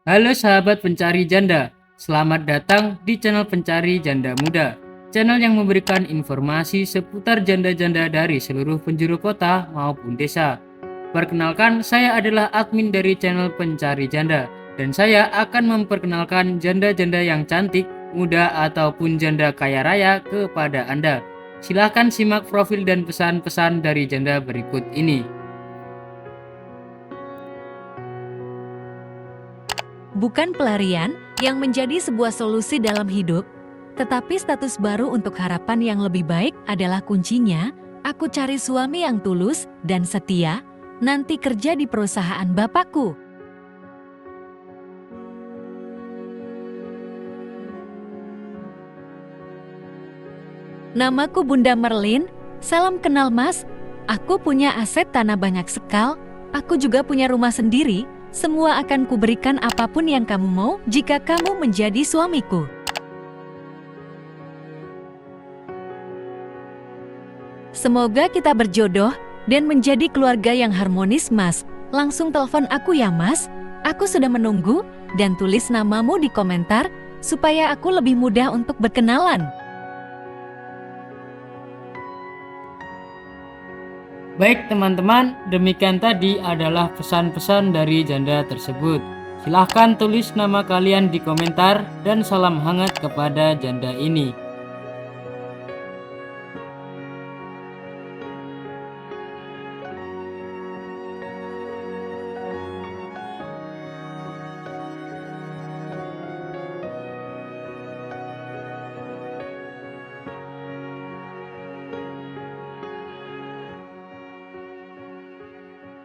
Halo sahabat pencari janda, selamat datang di channel Pencari Janda Muda. Channel yang memberikan informasi seputar janda-janda dari seluruh penjuru kota maupun desa. Perkenalkan, saya adalah admin dari channel Pencari Janda, dan saya akan memperkenalkan janda-janda yang cantik, muda, ataupun janda kaya raya kepada Anda. Silahkan simak profil dan pesan-pesan dari janda berikut ini. Bukan pelarian yang menjadi sebuah solusi dalam hidup, tetapi status baru untuk harapan yang lebih baik adalah kuncinya. Aku cari suami yang tulus dan setia, nanti kerja di perusahaan bapakku. Namaku Bunda Merlin, salam kenal Mas. Aku punya aset tanah banyak sekal, aku juga punya rumah sendiri. Semua akan kuberikan apapun yang kamu mau jika kamu menjadi suamiku. Semoga kita berjodoh dan menjadi keluarga yang harmonis, Mas. Langsung telepon aku ya, Mas. Aku sudah menunggu dan tulis namamu di komentar supaya aku lebih mudah untuk berkenalan. Baik teman-teman, demikian tadi adalah pesan-pesan dari janda tersebut. Silahkan tulis nama kalian di komentar dan salam hangat kepada janda ini.